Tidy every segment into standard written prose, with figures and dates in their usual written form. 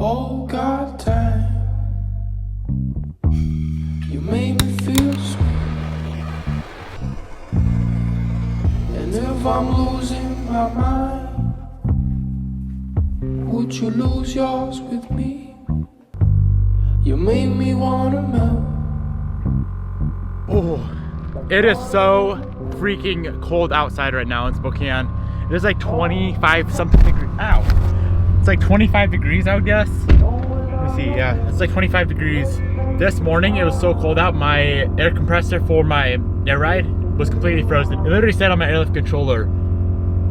Oh God damn, you made me feel sweet. And if I'm losing my mind, would you lose yours with me? You made me wanna melt. Oh, it is so freaking cold outside right now in Spokane. It is like 25 something degrees. Ow! It's like 25 degrees, I would guess. Let me see, yeah, it's like 25 degrees. This morning it was so cold out, my air compressor for my air ride was completely frozen. It literally said on my airlift controller,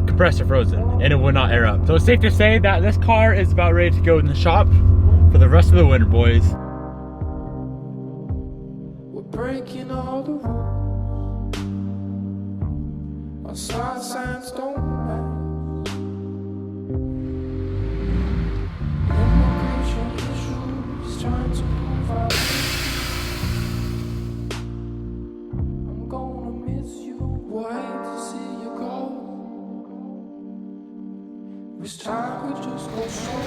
compressor frozen, and it would not air up. So it's safe to say that this car is about ready to go in the shop for the rest of the winter, boys. We're breaking all the rules. Our side signs don't match. Immigration issues trying to move out. I'm gonna miss you. We'll hate to see you go. This time we just go slow.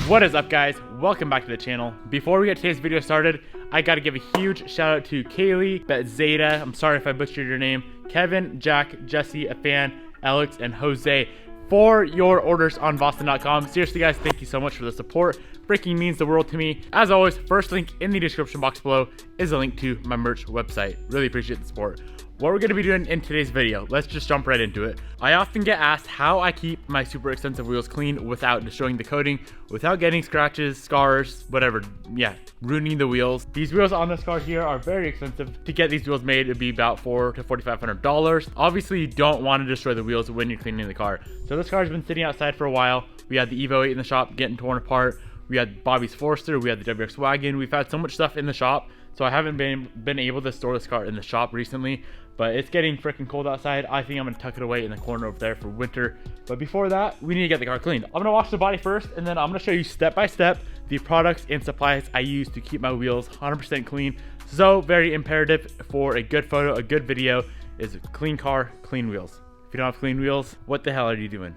What is up, guys? Welcome back to the channel. Before we get today's video started, I gotta give a huge shout out to Kaylee, Zeta, I'm sorry if I butchered your name, Kevin, Jack, Jesse, a fan, Alex, and Jose for your orders on Boston.com. Seriously, guys, thank you so much for the support. Freaking means the world to me. As always, first link in the description box below is a link to my merch website. Really appreciate the support. What we're going to be doing in today's video, let's just jump right into it. I often get asked how I keep my super expensive wheels clean without destroying the coating, without getting scratches, scars, whatever, yeah, ruining the wheels. These wheels on this car here are very expensive. To get these wheels made, it'd be about $400 to $4,500. Obviously, you don't want to destroy the wheels when you're cleaning the car. So this car's been sitting outside for a while. We had the Evo 8 in the shop getting torn apart. We had Bobby's Forester, we had the WX Wagon. We've had so much stuff in the shop, so I haven't been able to store this car in the shop recently. But it's getting freaking cold outside. I think I'm gonna tuck it away in the corner over there for winter. But before that, we need to get the car cleaned. I'm gonna wash the body first, and then I'm gonna show you step by step the products and supplies I use to keep my wheels 100% clean. So very imperative for a good photo, a good video is a clean car, clean wheels. If you don't have clean wheels, what the hell are you doing?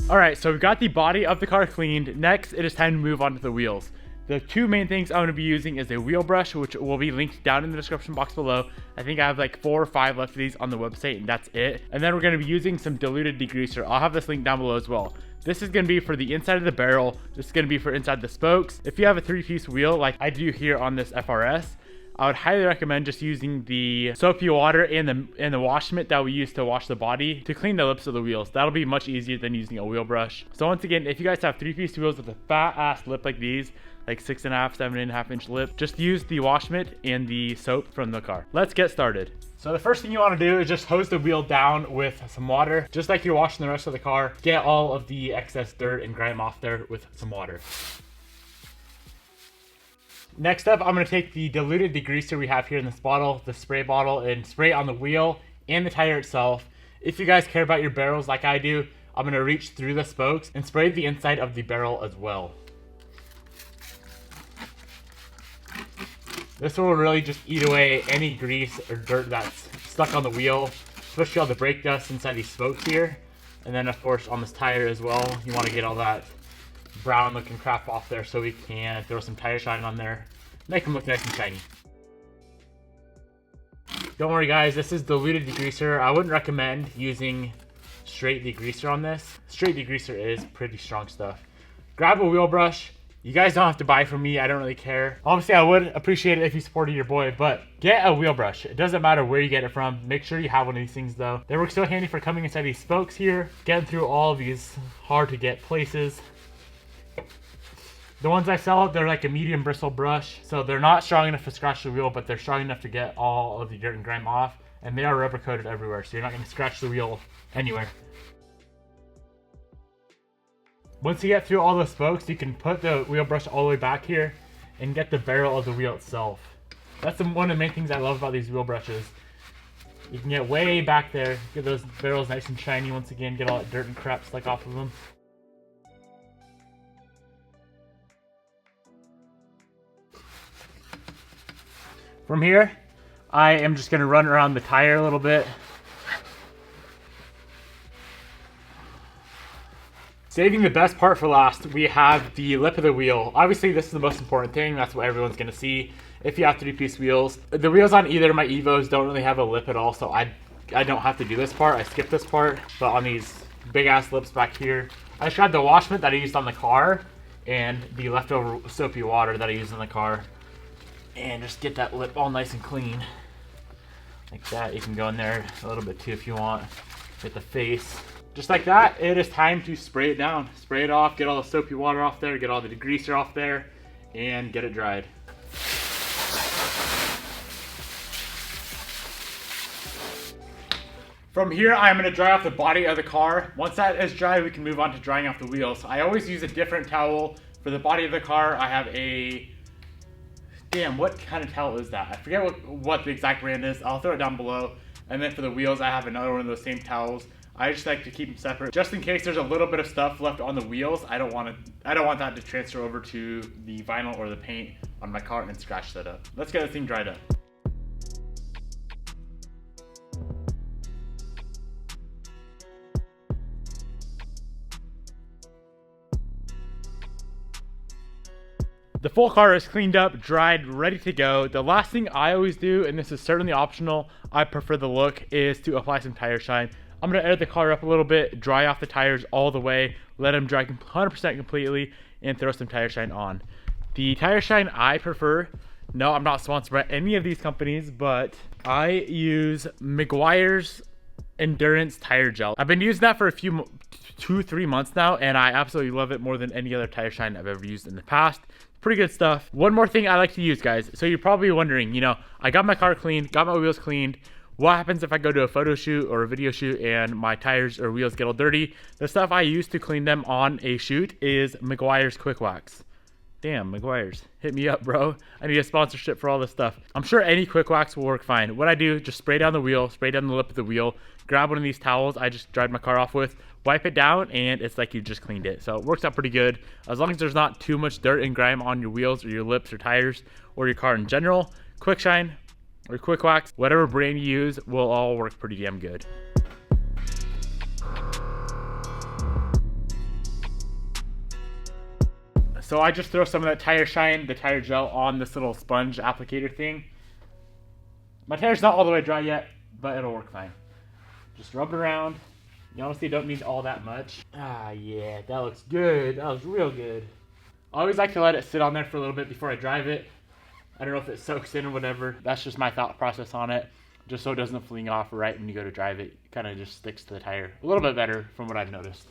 Alright, so we've got the body of the car cleaned. Next, it is time to move on to the wheels. The two main things I'm going to be using is a wheel brush, which will be linked down in the description box below. I think I have like 4 or 5 left of these on the website, and that's it. And then we're going to be using some diluted degreaser. I'll have this link down below as well. This is going to be for the inside of the barrel. This is going to be for inside the spokes. If you have a 3-piece wheel like I do here on this FRS, I would highly recommend just using the soapy water and the wash mitt that we use to wash the body to clean the lips of the wheels. That'll be much easier than using a wheel brush. So once again, if you guys have 3-piece wheels with a fat ass lip like these, like 6.5, 7.5 inch lip, just use the wash mitt and the soap from the car. Let's get started. So the first thing you want to do is just hose the wheel down with some water, just like you're washing the rest of the car. Get all of the excess dirt and grime off there with some water. Next up, I'm going to take the diluted degreaser we have here in this bottle, the spray bottle, and spray on the wheel and the tire itself. If you guys care about your barrels like I do, I'm going to reach through the spokes and spray the inside of the barrel as well. This will really just eat away any grease or dirt that's stuck on the wheel, especially all the brake dust inside these spokes here. And then of course on this tire as well, you want to get all that brown looking crap off there so we can throw some tire shine on there, make them look nice and shiny. Don't worry guys, this is diluted degreaser. I wouldn't recommend using straight degreaser on this. Straight degreaser is pretty strong stuff. Grab a wheel brush. You guys don't have to buy from me, I don't really care. Obviously I would appreciate it if you supported your boy, but get a wheel brush. It doesn't matter where you get it from. Make sure you have one of these things though. They work so handy for coming inside these spokes here, getting through all of these hard to get places. The ones I sell, they're like a medium bristle brush, so they're not strong enough to scratch the wheel, but they're strong enough to get all of the dirt and grime off, and they are rubber coated everywhere, so you're not going to scratch the wheel anywhere. Once you get through all the spokes, you can put the wheel brush all the way back here and get the barrel of the wheel itself. That's one of the main things I love about these wheel brushes. You can get way back there, get those barrels nice and shiny once again, get all that dirt and crap stuck off of them. From here, I am just gonna run around the tire a little bit. Saving the best part for last, we have the lip of the wheel. Obviously, this is the most important thing. That's what everyone's gonna see if you have 3-piece wheels. The wheels on either of my Evos don't really have a lip at all, so I don't have to do this part. I skip this part. But on these big ass lips back here, I just grabbed the washment that I used on the car and the leftover soapy water that I used in the car, and just get that lip all nice and clean. Like that. You can go in there a little bit too if you want. Get the face. Just like that, it is time to spray it down. Spray it off, get all the soapy water off there, get all the degreaser off there, and get it dried. From here, I'm gonna dry off the body of the car. Once that is dry, we can move on to drying off the wheels. I always use a different towel. For the body of the car, I have a, damn, what kind of towel is that? I forget what the exact brand is. I'll throw it down below. And then for the wheels, I have another one of those same towels. I just like to keep them separate, just in case there's a little bit of stuff left on the wheels. I don't want that to transfer over to the vinyl or the paint on my car and scratch that up. Let's get this thing dried up. The full car is cleaned up, dried, ready to go. The last thing I always do, and this is certainly optional, I prefer the look, is to apply some tire shine. I'm gonna air the car up a little bit, dry off the tires all the way, let them dry 100% completely, and throw some tire shine on. The tire shine I prefer, no, I'm not sponsored by any of these companies, but I use Meguiar's Endurance Tire Gel. I've been using that for a few, 2-3 months now, and I absolutely love it more than any other tire shine I've ever used in the past. Pretty good stuff. One more thing I like to use, guys. So you're probably wondering, you know, I got my car cleaned, got my wheels cleaned. What happens if I go to a photo shoot or a video shoot and my tires or wheels get all dirty? The stuff I use to clean them on a shoot is Meguiar's Quick Wax. Damn, Meguiar's, hit me up, bro. I need a sponsorship for all this stuff. I'm sure any Quick Wax will work fine. What I do, just spray down the wheel, spray down the lip of the wheel, grab one of these towels I just dried my car off with, wipe it down, and it's like you just cleaned it. So it works out pretty good. As long as there's not too much dirt and grime on your wheels or your lips or tires or your car in general, Quick Shine or Quick Wax, whatever brand you use, will all work pretty damn good. So I just throw some of that tire shine, the tire gel, on this little sponge applicator thing. My tire's not all the way dry yet, but it'll work fine. Just rub it around. You honestly don't need all that much. Ah, yeah, that looks good. That looks real good. I always like to let it sit on there for a little bit before I drive it. I don't know if it soaks in or whatever. That's just my thought process on it. Just so it doesn't fling off right when you go to drive it. It kind of just sticks to the tire a little bit better from what I've noticed.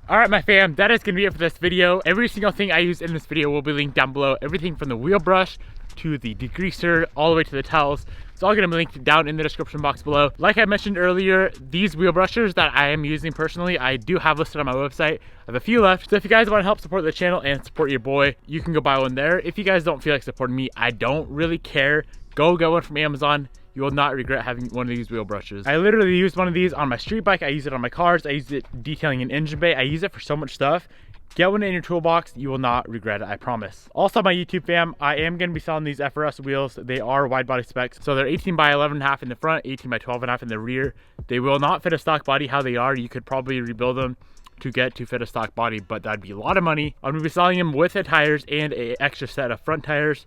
Alright my fam, that is going to be it for this video. Every single thing I use in this video will be linked down below. Everything from the wheel brush to the degreaser all the way to the towels. It's all going to be linked down in the description box below. Like I mentioned earlier, these wheel brushers that I am using personally, I do have listed on my website. I have a few left. So if you guys want to help support the channel and support your boy, you can go buy one there. If you guys don't feel like supporting me, I don't really care. Go get one from Amazon. You will not regret having one of these wheel brushes. I literally used one of these on my street bike. I use it on my cars. I use it detailing an engine bay. I use it for so much stuff. Get one in your toolbox. You will not regret it, I promise. Also, my YouTube fam, I am going to be selling these FRS wheels. They are wide body specs. So they're 18 by 11.5 in the front, 18 by 12.5 in the rear. They will not fit a stock body how they are. You could probably rebuild them to get to fit a stock body, but that'd be a lot of money. I'm going to be selling them with the tires and an extra set of front tires,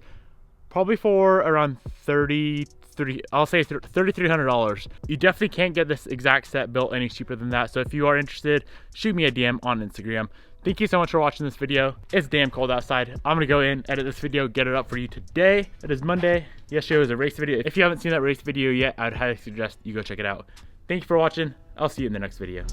probably for around I'll say $3,300. You definitely can't get this exact set built any cheaper than that. So if you are interested, shoot me a DM on Instagram. Thank you so much for watching this video. It's damn cold outside. I'm gonna go in, edit this video, get it up for you today. It is Monday. Yesterday was a race video. If you haven't seen that race video yet, I'd highly suggest you go check it out. Thank you for watching. I'll see you in the next video.